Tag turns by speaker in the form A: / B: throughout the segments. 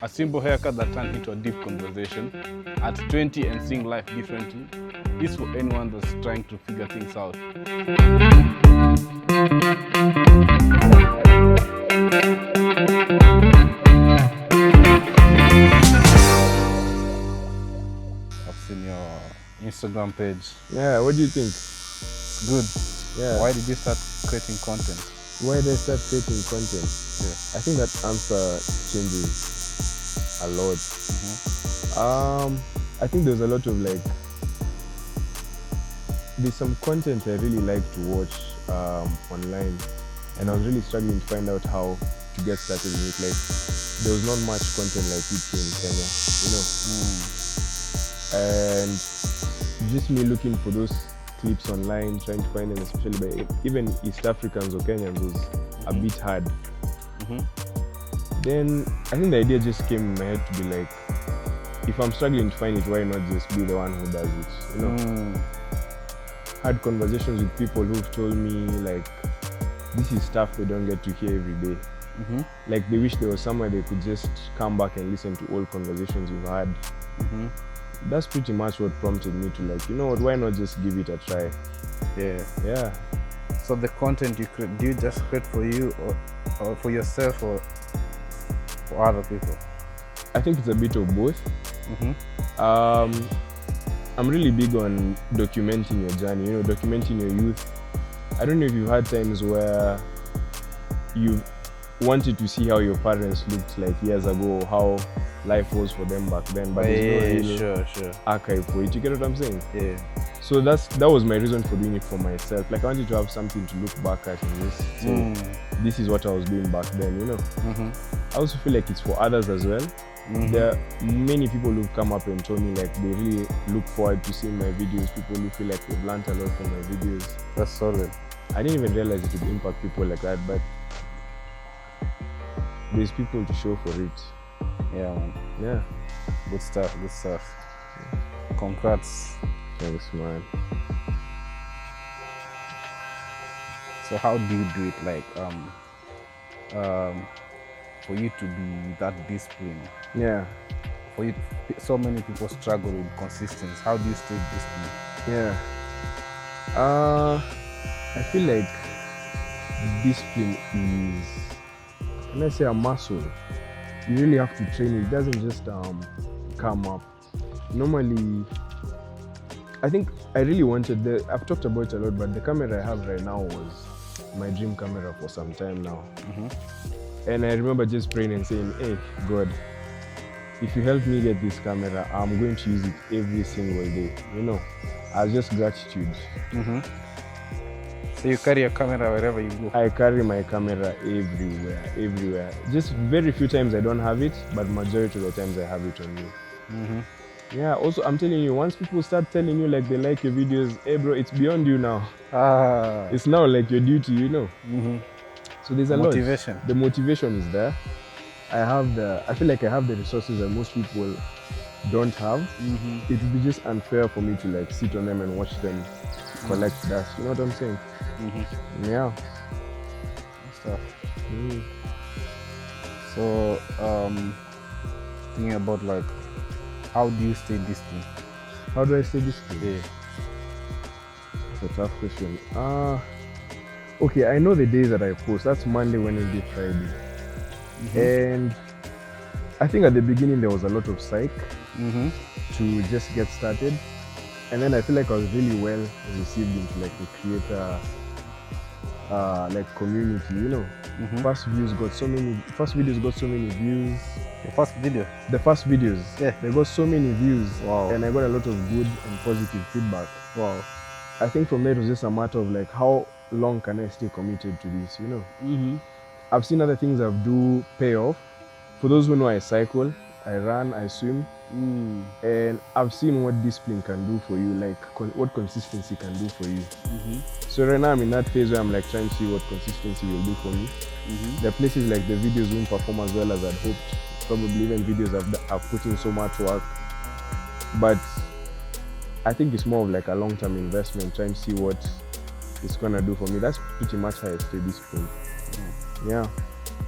A: A simple haircut that turned into a deep conversation. At 20 and seeing life differently. This for anyone that's trying to figure things out. I've seen your Instagram page.
B: Yeah, what do you think?
A: It's good.
B: Yeah.
A: Why did you start creating content?
B: Why did I start creating content?
A: Yeah.
B: I think that answer changes a lot. I think there's a lot of there's some content I really like to watch online, and I was really struggling to find out how to get started with it. Like, there was not much content like it in Kenya, and just me looking for those clips online, trying to find them, especially by even East Africans or Kenyans, was a bit hard. Then I think the idea just came in my head to be like, if I'm struggling to find it, why not just be the one who does it? Had conversations with people who've told me like, this is stuff they don't get to hear every day. Like, they wish there was somewhere they could just come back and listen to old conversations we've had. That's pretty much what prompted me to like, you know what, why not just give it a try? Yeah.
A: So the content you create, do you just create for you or for yourself or for other people?
B: I think it's a bit of both. I'm really big on documenting your journey, documenting your youth. I don't know if you've had times where you wanted to see how your parents looked like years ago, how life was for them back then, but there's no real archive for it. You get what I'm saying?
A: Yeah.
B: So that was my reason for doing it for myself. Like, I wanted to have something to look back at and just say, this is what I was doing back then, I also feel like it's for others as well. There are many people who've come up and told me like they really look forward to seeing my videos, people who feel like they've learned a lot from my videos.
A: That's solid.
B: I didn't even realize it would impact people like that, but there's people to show for it.
A: Yeah, man.
B: Yeah.
A: Good stuff. Congrats.
B: Thanks, man.
A: So how do you do it? Like, for you to be that disciplined.
B: Yeah.
A: For you, so many people struggle with consistency. How do you stay disciplined?
B: Yeah. I feel like discipline is, can I say, a muscle. You really have to train it. It doesn't just come up. Normally, I think I really wanted I've talked about it a lot, but the camera I have right now was my dream camera for some time now. And I remember just praying and saying, hey, God, if you help me get this camera, I'm going to use it every single day. As just gratitude.
A: So you carry your camera wherever you go?
B: I carry my camera everywhere. Just very few times I don't have it, but majority of the times I have it on me. Yeah, also I'm telling you, once people start telling you like they like your videos, hey bro, it's beyond you now. It's now like your duty, So there's a
A: motivation.
B: lot. The motivation is there. I feel like I have the resources that most people don't have. It would be just unfair for me to like sit on them and watch them collect dust. You know what I'm saying? Yeah.
A: Stuff. So thinking about like, how do you stay disciplined?
B: How do I stay disciplined?
A: Yeah.
B: It's a tough question. Okay, I know the days that I post. That's Monday, Wednesday, Friday. And I think at the beginning there was a lot of psych to just get started. And then I feel like I was really well received into like the creator community, First videos got so many views.
A: Your first video?
B: The first videos.
A: Yeah.
B: They got so many views.
A: Wow.
B: And I got a lot of good and positive feedback.
A: Wow.
B: I think from there it was just a matter of like, how long can I stay committed to this, I've seen other things I've do pay off. For those who know, I cycle, I run, I swim. And I've seen what discipline can do for you, like what consistency can do for you. So right now I'm in that phase where I'm like trying to see what consistency will do for me. There are places like the videos won't perform as well as I'd hoped. Probably even videos I've put in so much work. But I think it's more of like a long-term investment, trying to see what it's gonna do for me. That's pretty much how I stay disciplined. Yeah.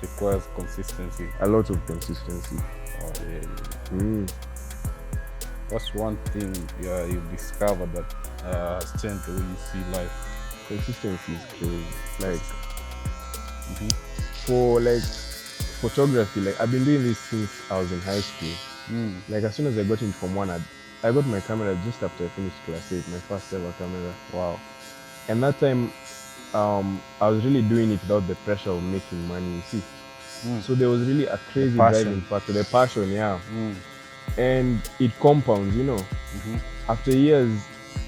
A: Requires consistency.
B: A lot of consistency.
A: Oh, yeah. What's one thing you've discovered that has changed the way you see life?
B: Consistency is crazy. Like, for like photography, like I've been doing this since I was in high school. Like as soon as I got into Form 1, I got my camera just after I finished class 8, my first ever camera.
A: Wow.
B: And that time, I was really doing it without the pressure of making money, you see. So there was really a crazy driving factor, the passion, yeah. And it compounds, you know. After years,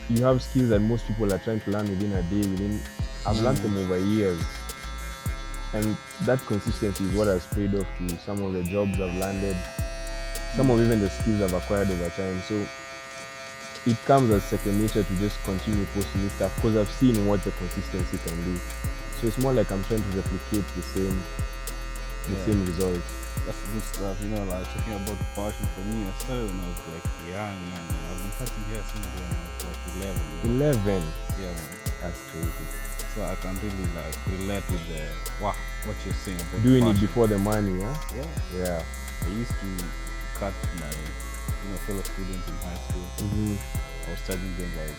B: you have skills that most people are trying to learn within a day. I've learned them over years. And that consistency is what has paid off to some of the jobs I've landed, some of even the skills I've acquired over time. So it comes as second nature to just continue posting this stuff because I've seen what the consistency can do. So it's more like I'm trying to replicate the same results.
A: That's good stuff, you know, like talking about passion for me. I started when I was like young, man. I've been cutting hair since when I was like 11.
B: 11?
A: Yeah, man.
B: That's crazy.
A: So I can really like relate with what you're saying about
B: doing
A: passion.
B: It before the money, huh?
A: Yeah. I used to cut my fellow students in high school. I was charging them like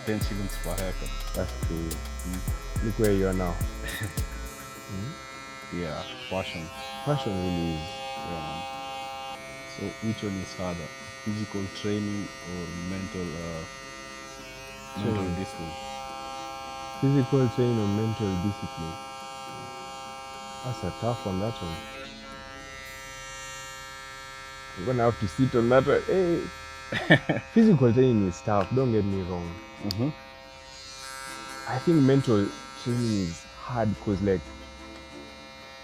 A: 10 shillings per haircut.
B: That's crazy. Look where you are now.
A: Yeah, passion.
B: Passion really is.
A: Yeah. So which one is harder, physical training or mental discipline?
B: Physical training or mental discipline? That's a tough one, that one. I'm gonna have to sit on that one. Hey. Physical training is tough, don't get me wrong. I think mental training is hard because like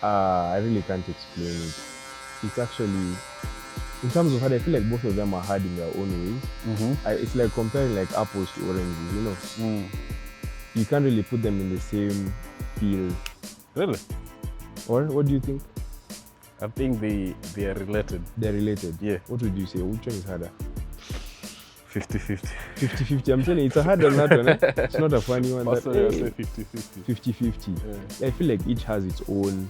B: I really can't explain it. It's actually, in terms of hard, I feel like both of them are hard in their own ways. It's like comparing like apples to oranges, you know. You can't really put them in the same field.
A: Really?
B: Or what do you think?
A: I think they are related.
B: They're related?
A: Yeah.
B: What would you say? Which one is harder?
A: 50-50.
B: 50-50. I'm telling you, it's a hard one, that one. Eh? It's not a funny one.
A: I say 50-50.
B: 50-50. I feel like each has its own.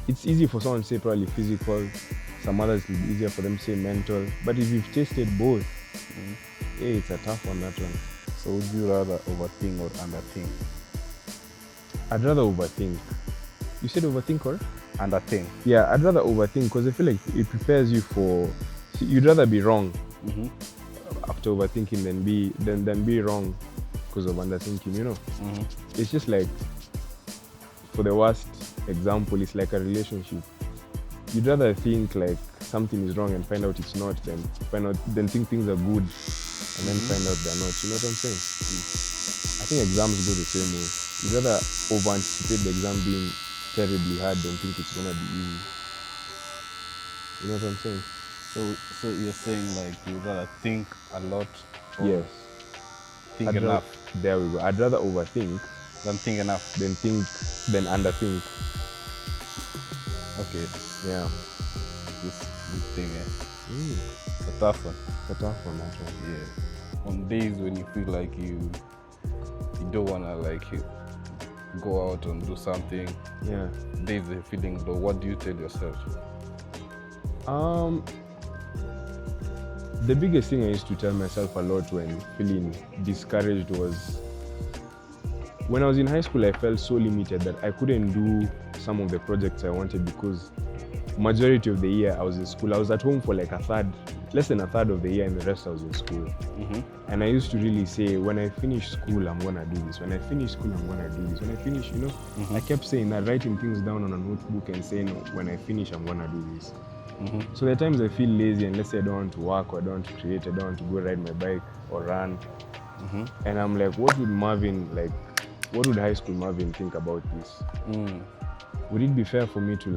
B: It's easy for someone to say probably physical. Some others it's easier for them to say mental. But if you've tasted both, it's a tough one, that one.
A: So would you rather overthink or underthink?
B: I'd rather overthink. You said overthink or?
A: Underthink.
B: Yeah, I'd rather overthink because I feel like it prepares you for. You'd rather be wrong after overthinking than be wrong because of underthinking. You know, it's just like, for the worst example, it's like a relationship. You'd rather think like something is wrong and find out it's not, than think things are good and then find out they're not. You know what I'm saying? I think exams go the same way. You'd rather over-anticipate the exam being terribly hard than think it's gonna be easy. You know what I'm saying?
A: So you're saying like you'd rather think a lot or
B: Yes.
A: think enough?
B: There we go. I'd rather overthink
A: than think enough.
B: Than underthink.
A: Okay.
B: Yeah.
A: This thing, It's a tough one.
B: It's a tough one, that one.
A: Yeah. On days when you feel like you don't wanna like go out and do something.
B: Yeah.
A: Days you're feeling low, what do you tell yourself?
B: The biggest thing I used to tell myself a lot when feeling discouraged was when I was in high school, I felt so limited that I couldn't do some of the projects I wanted because majority of the year I was in school. I was at home for like less than a third of the year, and the rest I was in school. And I used to really say, when I finish school, I'm gonna do this. When I finish school, I'm gonna do this. When I finish, I kept saying that, writing things down on a notebook and saying, when I finish, I'm gonna do this. So there are times I feel lazy and let's say I don't want to work or I don't want to create, I don't want to go ride my bike or run. And I'm like, what would high school Marvin think about this? Would it be fair for me to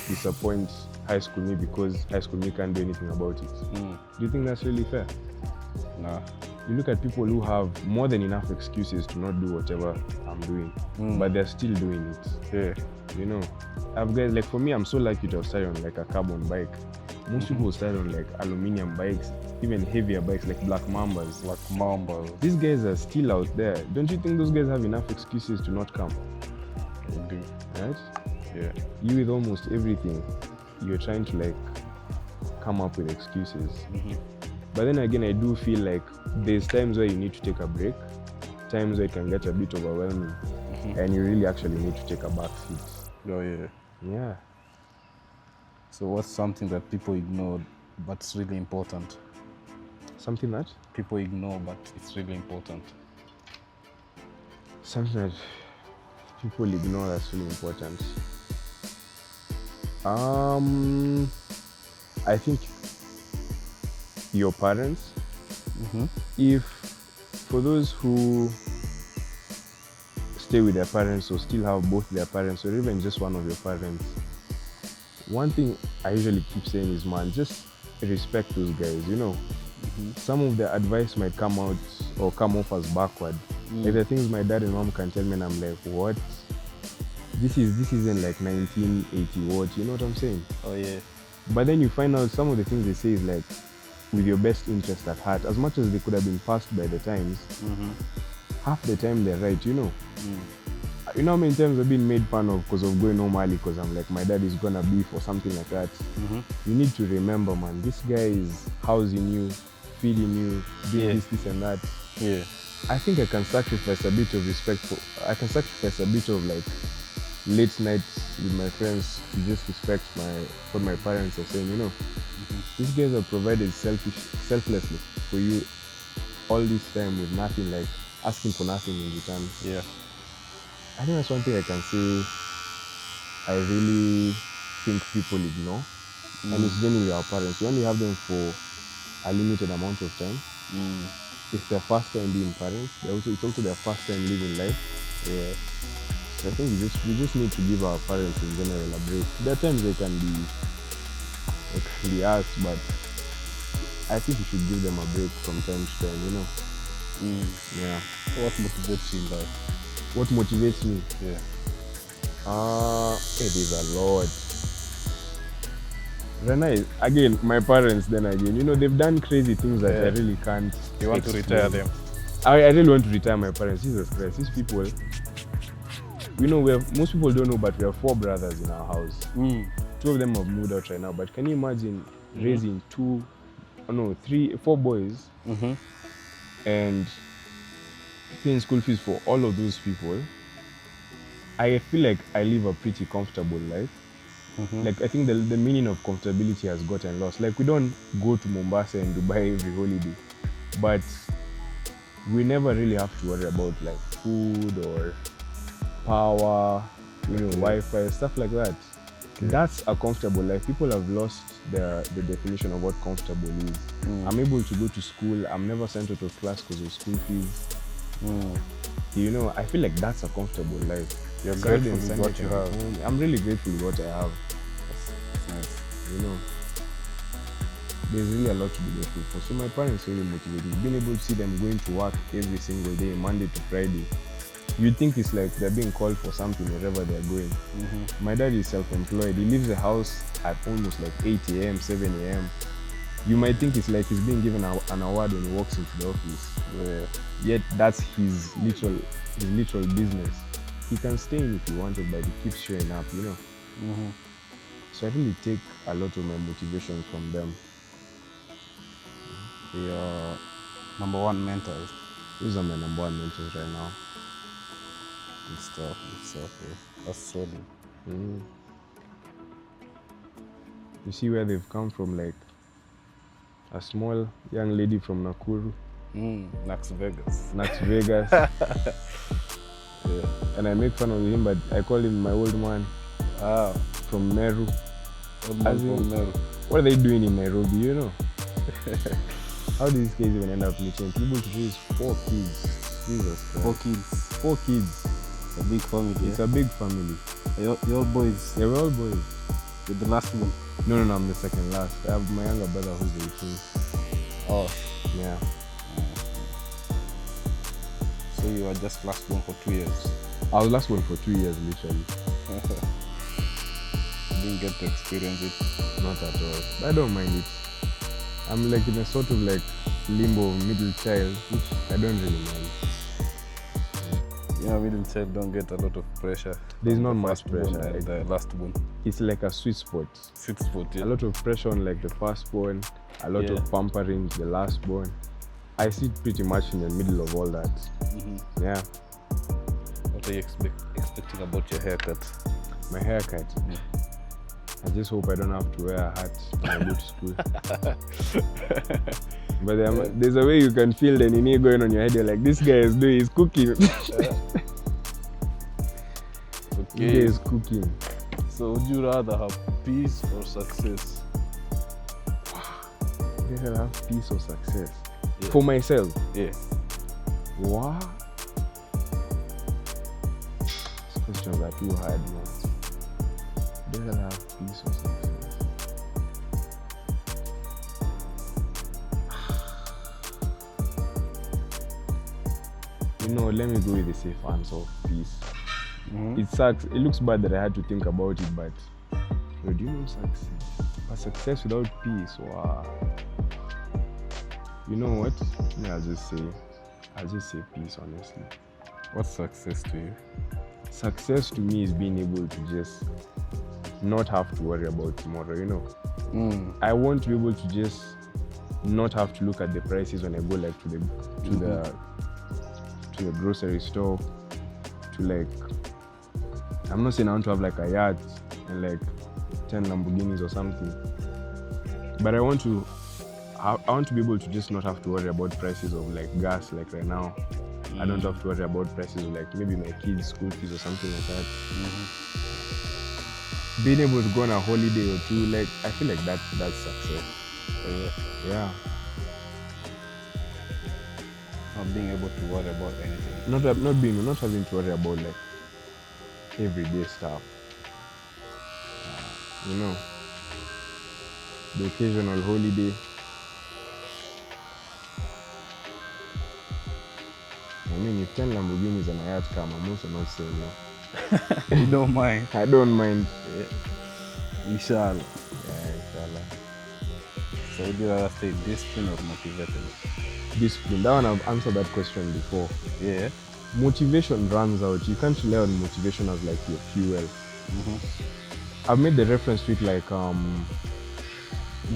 B: disappoint high school me because high school me can't do anything about it? Do you think that's really fair?
A: Nah.
B: You look at people who have more than enough excuses to not do whatever I'm doing, but they're still doing it.
A: Yeah.
B: You know, I've guys, like for me, I'm so lucky to have started on like a carbon bike. Most people start on like aluminium bikes, even heavier bikes like Black Mambas. These guys are still out there. Don't you think those guys have enough excuses to not come?
A: They do.
B: right?
A: Yeah.
B: You with almost everything, you're trying to like come up with excuses. But then again, I do feel like there's times where you need to take a break, times where it can get a bit overwhelming, and you really actually need to take a back seat.
A: Oh yeah.
B: Yeah.
A: So what's something that people ignore but it's really important?
B: Something that?
A: People ignore but it's really important.
B: Something that people ignore that's really important. I think your parents. If for those who stay with their parents or still have both their parents or even just one of your parents, one thing I usually keep saying is, man, just respect those guys, you know. Some of their advice might come out or come off as backward. Like the things my dad and mom can tell me and I'm like, what? This isn't like 1980 what, you know what I'm saying?
A: Oh yeah.
B: But then you find out some of the things they say is like with your best interest at heart. As much as they could have been passed by the times, half the time they're right, you know. You know how many times I've been made fun of because of going home early because I'm like, my dad is gonna beef or something like that. You need to remember, man, this guy is housing you, feeding you, doing this and that.
A: Yeah.
B: I think I can sacrifice a bit of respect I can sacrifice a bit of like late nights with my friends to just respect what my parents are saying, you know. These guys have provided selflessly for you all this time with nothing, like asking for nothing in return.
A: Yeah.
B: I think that's one thing I can say I really think people ignore. And it's generally our parents. We only have them for a limited amount of time. It's their first time being parents. It's also their first time living life.
A: Yeah.
B: So I think we just need to give our parents in general a break. There are times they can be asked, but I think we should give them a break from time to time, you know. Yeah.
A: What motivates you in life?
B: What motivates me?
A: Yeah.
B: It is a lot. Right now, again, my parents, then again, you know, they've done crazy things that I really can't.
A: You want to retire them?
B: I really want to retire my parents. Jesus Christ, these people. You know, most people don't know, but we have 4 brothers in our house. 2 of them have moved out right now. But can you imagine raising 4 boys and paying school fees for all of those people? I feel like I live a pretty comfortable life. Like I think the meaning of comfortability has gotten lost. Like we don't go to Mombasa and Dubai every holiday, but we never really have to worry about like food or power, you know, Wi-Fi, stuff like that. That's a comfortable life. People have lost the definition of what comfortable is. I'm able to go to school. I'm never sent out of class because of school fees. You know, I feel like that's a comfortable life.
A: You're grateful with what you have.
B: I'm really grateful with what I have.
A: That's nice.
B: You know, there's really a lot to be grateful for. So my parents really motivated me. Being able to see them going to work every single day, Monday to Friday. You'd think it's like they're being called for something wherever they're going. My dad is self-employed. He leaves the house at almost like 8 a.m., 7 a.m. You might think it's like he's being given an award when he walks into the office. Yet that's his literal business. He can stay in if he wanted, but he keeps showing up, you know. So I really take a lot of my motivation from them.
A: Your number 1 mentors?
B: Those are my number 1 mentors right now.
A: Good stuff. That's solid.
B: You see where they've come from, like a small young lady from Nakuru.
A: Nax Vegas.
B: Yeah. And I make fun of him, but I call him my old man. From Meru.
A: From Meru.
B: What are they doing in Nairobi, you know? How do these guys even end up meeting? People to raise 4 kids. Jesus Christ. 4 kids.
A: It's a big family.
B: It's a big family.
A: You're all boys?
B: Yeah, we're all boys.
A: You're the last one?
B: No, I'm the second last. I have my younger brother who's 18.
A: Oh.
B: Yeah.
A: So you were just last one for 2 years?
B: I was last one for 2 years, literally.
A: Didn't get to experience it?
B: Not at all. But I don't mind it. I'm like in a sort of like limbo middle child, which I don't really mind.
A: You know, middle child don't get a lot of pressure.
B: There's not
A: The
B: much
A: first born
B: pressure.
A: and the last born.
B: It's like a sweet spot.
A: Sweet spot, yeah.
B: A lot of pressure on like the firstborn, a lot of pampering to the lastborn. I sit pretty much in the middle of all that. Yeah.
A: What are you expecting about your haircut?
B: My haircut. I just hope I don't have to wear a hat when I go to school. But there's a way you can feel the nini going on your head. You're like, this guy is cooking. This guy is cooking.
A: So would you rather have peace or success?
B: Would I have peace or success? Yeah. For myself?
A: Yeah.
B: Wow. These questions are too hard, man. Would I have peace or success? You know, let me go with the safe answer of peace. It sucks. It looks bad that I had to think about it, but do you know success? But success without peace, wow. You know what? Yeah, I'll just say peace, honestly.
A: What's success to you?
B: Success to me is being able to just not have to worry about tomorrow, you know. I want to be able to just not have to look at the prices when I go like to the grocery store, to like, I'm not saying I want to have like a yacht and like 10 Lamborghinis or something, but I want to be able to just not have to worry about prices of like gas. Like right now, I don't have to worry about prices of like maybe my kids' school fees or something like that. Being able to go on a holiday or two, like I feel like that's success. Yeah.
A: Not being able to worry about anything.
B: Not having to worry about like everyday stuff. You know, the occasional holiday. I mean, if 10 Lamborghinis and a yacht come, I'm also not saying no.
A: You don't mind?
B: I don't mind.
A: Yeah. Inshallah.
B: Yeah, inshallah.
A: So would you rather stay disciplined or motivated?
B: Discipline. That one I've answered that question before.
A: Yeah.
B: Motivation runs out. You can't rely on motivation as like your fuel. I've made the reference to it like you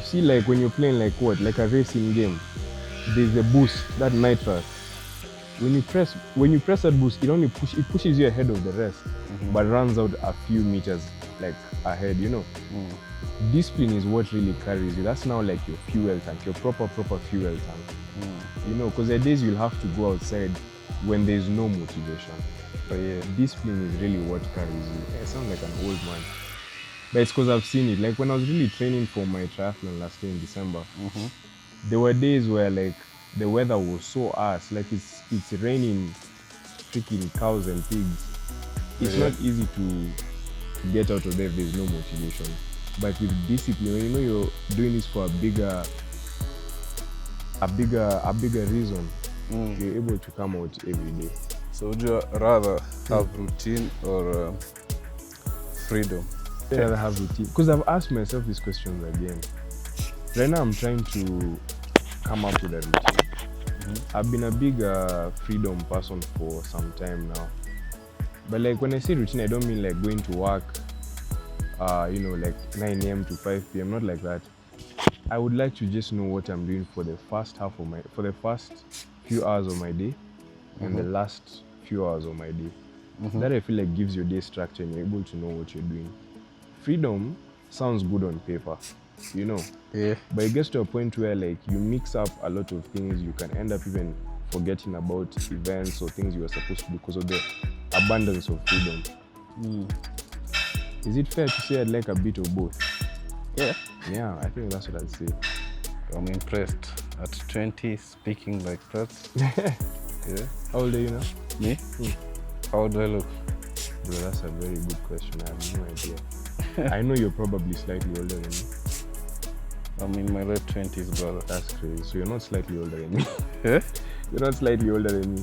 B: see, like when you're playing like what, like a racing game, there's a boost, that nitrous. When you press that boost, it pushes you ahead of the rest, but runs out a few meters like ahead, you know. Discipline is what really carries you. That's now like your fuel tank, your proper fuel tank. You know, because there are days you'll have to go outside when there's no motivation. But yeah, discipline is really what carries you. I sound like an old man. But it's because I've seen it. Like when I was really training for my triathlon last year in December, there were days where like the weather was so ass. Like it's raining freaking cows and pigs. It's not easy to get out of there if there's no motivation. But with discipline, when you know you're doing this for a bigger reason, you're able to come out every day.
A: So would you rather have routine or freedom?
B: I'd rather have routine. Because I've asked myself these questions again. Right now I'm trying to come up with a routine. I've been a big freedom person for some time now. But like when I say routine, I don't mean like going to work, you know, like 9 a.m. to 5 p.m. Not like that. I would like to just know what I'm doing for the first few hours of my day and the last few hours of my day. That I feel like gives your day structure and you're able to know what you're doing. Freedom sounds good on paper, you know. Yeah. But it gets to a point where like you mix up a lot of things, you can end up even forgetting about events or things you were supposed to do because of the abundance of freedom. Is it fair to say I'd like a bit of both?
A: Yeah.
B: Yeah, I think that's what I'd say.
A: I'm impressed. At 20, speaking like that. Yeah.
B: How old are you now?
A: Me? How do I look?
B: Bro, that's a very good question. I have no idea. I know you're probably slightly older than me.
A: I'm in my late 20s, brother.
B: That's crazy. So you're not slightly older than me.
A: Yeah?
B: You're not slightly older than me.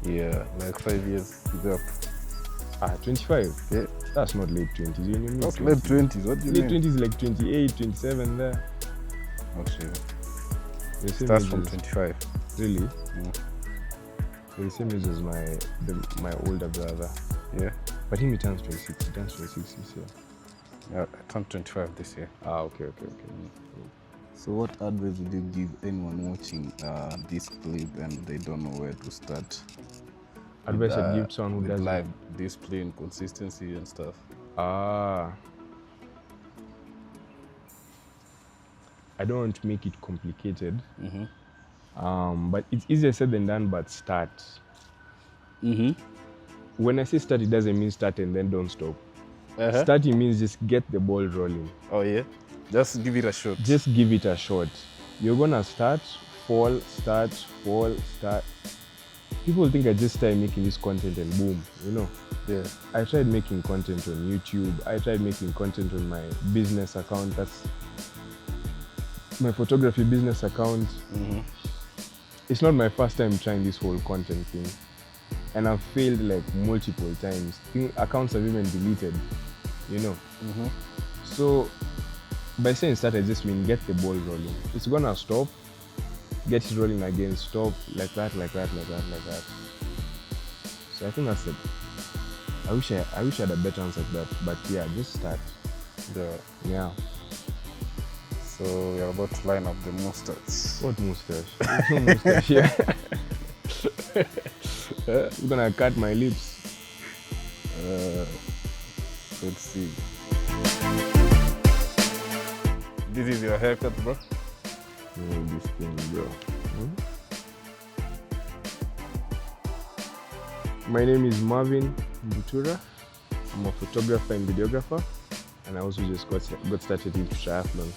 A: Yeah, like 5 years gap.
B: 25?
A: Yeah.
B: That's not late 20s. You're in your mid-20s.
A: Not late 20s, what do you mean?
B: Late 20s is like 28, 27 there.
A: Not sure.
B: The same
A: Starts
B: ages.
A: from 25.
B: Really? So the same age as my older brother.
A: Yeah.
B: But he turns 26. He turns 26 this year.
A: Yeah, I turned 25 this year.
B: Okay.
A: So what advice would you give anyone watching this clip and they don't know where to start?
B: Advice I'd give someone who does
A: live discipline, consistency and stuff.
B: I don't want to make it complicated. But it's easier said than done, but start. When I say start, it doesn't mean start and then don't stop. Starting means just get the ball rolling.
A: Oh yeah? Just give it a shot.
B: Just give it a shot. You're gonna start, fall, start, fall, start. People think I just started making this content and boom, you know.
A: Yeah.
B: I tried making content on YouTube. I tried making content on my business account. That's my photography business account. It's not my first time trying this whole content thing. And I've failed like multiple times. Accounts have even deleted, you know. So by saying start, I just mean get the ball rolling. It's gonna stop, get it rolling again, stop, like that. So I think that's it. I wish I had a better answer to that, but yeah, just start. Yeah.
A: So we're about to line up the mustache.
B: What mustache? No mustache, yeah. I'm gonna cut my lips.
A: Let's see. This is your haircut, bro?
B: This thing, bro. My name is Marvin Mbutura. I'm a photographer and videographer, and I also just got started into triathlon.